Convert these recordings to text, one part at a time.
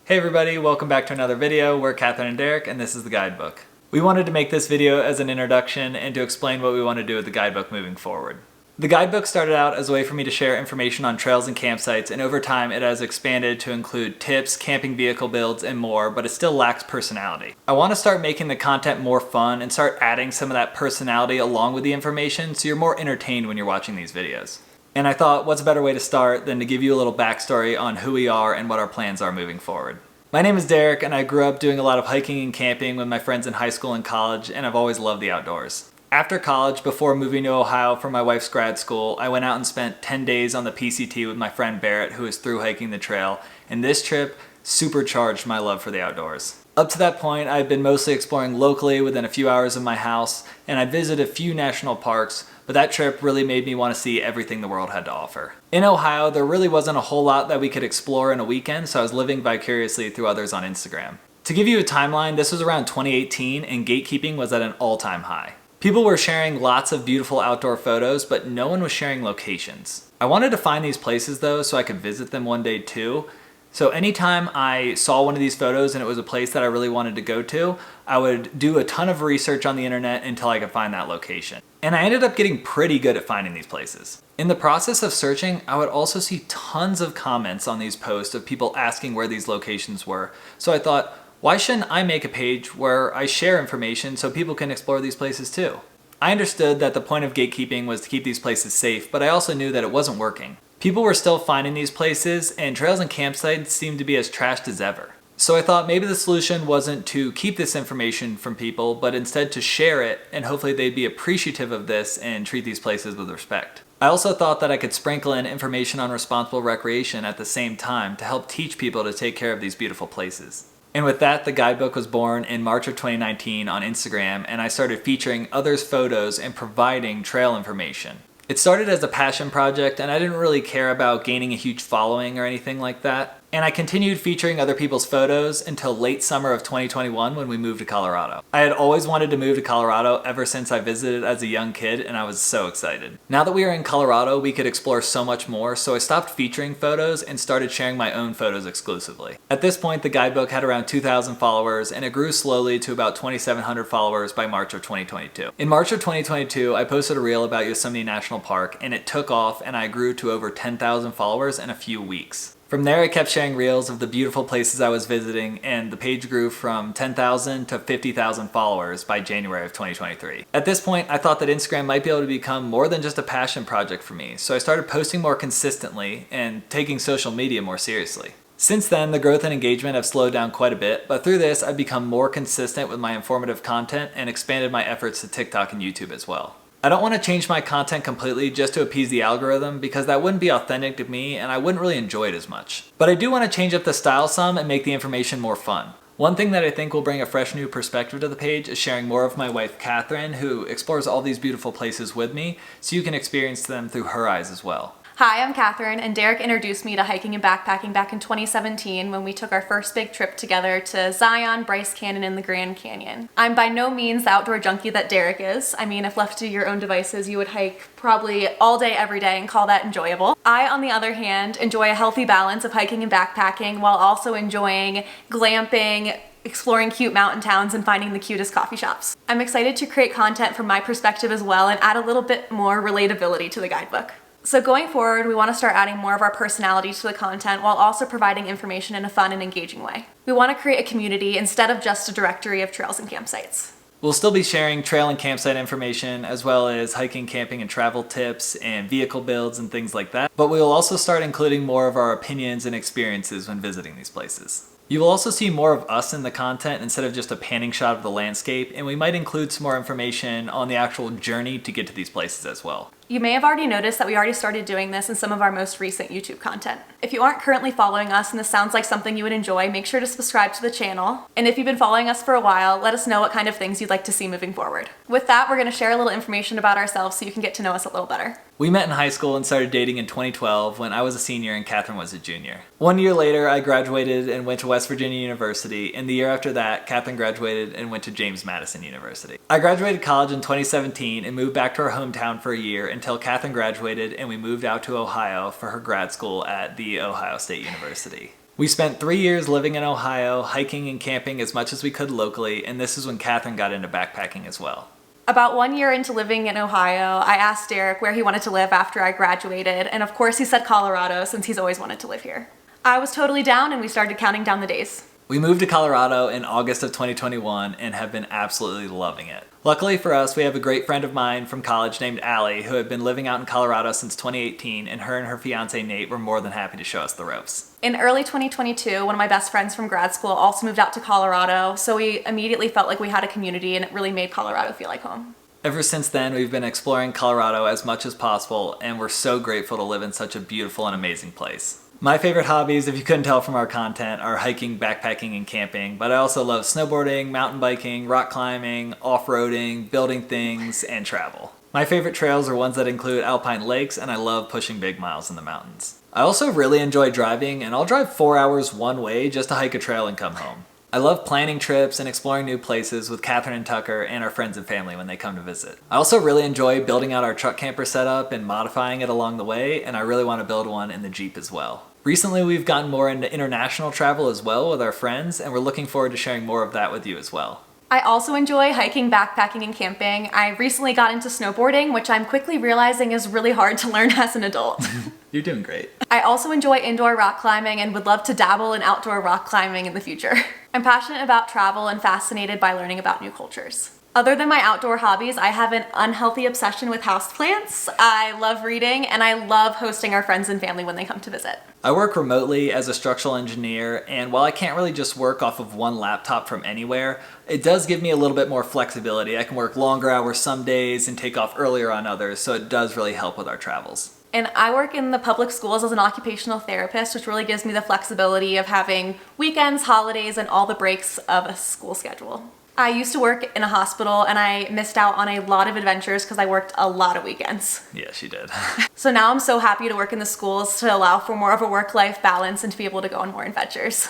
Hey everybody, welcome back to another video. We're Katherine and Derek, and this is the Guidebook. We wanted to make this video as an introduction and to explain what we want to do with the Guidebook moving forward. The Guidebook started out as a way for me to share information on trails and campsites, and over time it has expanded to include tips, camping vehicle builds, and more, but it still lacks personality. I want to start making the content more fun and start adding some of that personality along with the information so you're more entertained when you're watching these videos. And I thought, what's a better way to start than to give you a little backstory on who we are and what our plans are moving forward. My name is Derek, and I grew up doing a lot of hiking and camping with my friends in high school and college, and I've always loved the outdoors. After college, before moving to Ohio for my wife's grad school, I went out and spent 10 days on the PCT with my friend Barrett, who was through hiking the trail, and this trip supercharged my love for the outdoors. Up to that point, I had been mostly exploring locally within a few hours of my house, and I'd visited a few national parks, but that trip really made me want to see everything the world had to offer. In Ohio, there really wasn't a whole lot that we could explore in a weekend, so I was living vicariously through others on Instagram. To give you a timeline, this was around 2018, and gatekeeping was at an all-time high. People were sharing lots of beautiful outdoor photos, but no one was sharing locations. I wanted to find these places though, so I could visit them one day too. So anytime I saw one of these photos and it was a place that I really wanted to go to, I would do a ton of research on the internet until I could find that location. And I ended up getting pretty good at finding these places. In the process of searching, I would also see tons of comments on these posts of people asking where these locations were. So I thought, why shouldn't I make a page where I share information so people can explore these places too? I understood that the point of gatekeeping was to keep these places safe, but I also knew that it wasn't working. People were still finding these places, and trails and campsites seemed to be as trashed as ever. So I thought maybe the solution wasn't to keep this information from people, but instead to share it, and hopefully they'd be appreciative of this and treat these places with respect. I also thought that I could sprinkle in information on responsible recreation at the same time to help teach people to take care of these beautiful places. And with that, the Guidebook was born in March of 2019 on Instagram, and I started featuring others' photos and providing trail information. It started as a passion project, and I didn't really care about gaining a huge following or anything like that. And I continued featuring other people's photos until late summer of 2021 when we moved to Colorado. I had always wanted to move to Colorado ever since I visited as a young kid, and I was so excited. Now that we were in Colorado, we could explore so much more, so I stopped featuring photos and started sharing my own photos exclusively. At this point, the Guidebook had around 2,000 followers, and it grew slowly to about 2,700 followers by March of 2022. In March of 2022, I posted a reel about Yosemite National Park, and it took off, and I grew to over 10,000 followers in a few weeks. From there, I kept sharing reels of the beautiful places I was visiting, and the page grew from 10,000 to 50,000 followers by January of 2023. At this point, I thought that Instagram might be able to become more than just a passion project for me, so I started posting more consistently and taking social media more seriously. Since then, the growth and engagement have slowed down quite a bit, but through this, I've become more consistent with my informative content and expanded my efforts to TikTok and YouTube as well. I don't want to change my content completely just to appease the algorithm because that wouldn't be authentic to me and I wouldn't really enjoy it as much. But I do want to change up the style some and make the information more fun. One thing that I think will bring a fresh new perspective to the page is sharing more of my wife Katherine, who explores all these beautiful places with me, so you can experience them through her eyes as well. Hi, I'm Katherine, and Derek introduced me to hiking and backpacking back in 2017 when we took our first big trip together to Zion, Bryce Canyon, and the Grand Canyon. I'm by no means the outdoor junkie that Derek is. I mean, if left to your own devices, you would hike probably all day, every day, and call that enjoyable. I, on the other hand, enjoy a healthy balance of hiking and backpacking while also enjoying glamping, exploring cute mountain towns, and finding the cutest coffee shops. I'm excited to create content from my perspective as well and add a little bit more relatability to the Guidebook. So going forward, we want to start adding more of our personality to the content while also providing information in a fun and engaging way. We want to create a community instead of just a directory of trails and campsites. We'll still be sharing trail and campsite information as well as hiking, camping, and travel tips and vehicle builds and things like that, but we will also start including more of our opinions and experiences when visiting these places. You will also see more of us in the content instead of just a panning shot of the landscape, and we might include some more information on the actual journey to get to these places as well. You may have already noticed that we already started doing this in some of our most recent YouTube content. If you aren't currently following us and this sounds like something you would enjoy, make sure to subscribe to the channel. And if you've been following us for a while, let us know what kind of things you'd like to see moving forward. With that, we're going to share a little information about ourselves so you can get to know us a little better. We met in high school and started dating in 2012 when I was a senior and Katherine was a junior. 1 year later, I graduated and went to West Virginia University, and the year after that, Katherine graduated and went to James Madison University. I graduated college in 2017 and moved back to our hometown for a year until Katherine graduated and we moved out to Ohio for her grad school at the Ohio State University. We spent 3 years living in Ohio, hiking and camping as much as we could locally, and this is when Katherine got into backpacking as well. About 1 year into living in Ohio, I asked Derek where he wanted to live after I graduated, and of course he said Colorado since he's always wanted to live here. I was totally down and we started counting down the days. We moved to Colorado in August of 2021 and have been absolutely loving it. Luckily for us, we have a great friend of mine from college named Allie who had been living out in Colorado since 2018, and her fiance Nate were more than happy to show us the ropes. In early 2022, one of my best friends from grad school also moved out to Colorado, so we immediately felt like we had a community and it really made Colorado feel like home. Ever since then, we've been exploring Colorado as much as possible, and we're so grateful to live in such a beautiful and amazing place. My favorite hobbies, if you couldn't tell from our content, are hiking, backpacking, and camping, but I also love snowboarding, mountain biking, rock climbing, off-roading, building things, and travel. My favorite trails are ones that include alpine lakes, and I love pushing big miles in the mountains. I also really enjoy driving, and I'll drive 4 hours one way just to hike a trail and come home. I love planning trips and exploring new places with Katherine and Tucker and our friends and family when they come to visit. I also really enjoy building out our truck camper setup and modifying it along the way, and I really want to build one in the Jeep as well. Recently, we've gotten more into international travel as well with our friends, and we're looking forward to sharing more of that with you as well. I also enjoy hiking, backpacking, and camping. I recently got into snowboarding, which I'm quickly realizing is really hard to learn as an adult. You're doing great. I also enjoy indoor rock climbing and would love to dabble in outdoor rock climbing in the future. I'm passionate about travel and fascinated by learning about new cultures. Other than my outdoor hobbies, I have an unhealthy obsession with houseplants. I love reading, and I love hosting our friends and family when they come to visit. I work remotely as a structural engineer, and while I can't really just work off of one laptop from anywhere, it does give me a little bit more flexibility. I can work longer hours some days and take off earlier on others, so it does really help with our travels. And I work in the public schools as an occupational therapist, which really gives me the flexibility of having weekends, holidays, and all the breaks of a school schedule. I used to work in a hospital and I missed out on a lot of adventures because I worked a lot of weekends. Yeah, she did. So now I'm so happy to work in the schools to allow for more of a work-life balance and to be able to go on more adventures.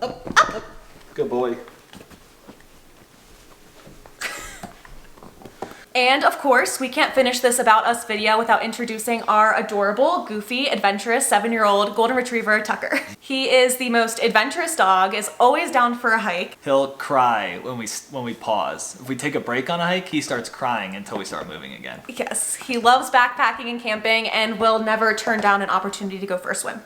Up. Good boy. And of course, we can't finish this About Us video without introducing our adorable, goofy, adventurous 7-year-old golden retriever, Tucker. He is the most adventurous dog, is always down for a hike. He'll cry when we pause. If we take a break on a hike, he starts crying until we start moving again. Yes, he loves backpacking and camping and will never turn down an opportunity to go for a swim.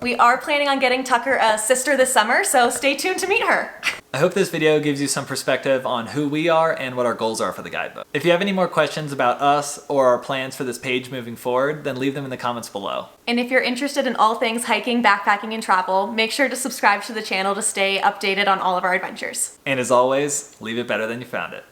We are planning on getting Tucker a sister this summer, so stay tuned to meet her. I hope this video gives you some perspective on who we are and what our goals are for the guidebook. If you have any more questions about us or our plans for this page moving forward, then leave them in the comments below. And if you're interested in all things hiking, backpacking, and travel, make sure to subscribe to the channel to stay updated on all of our adventures. And as always, leave it better than you found it.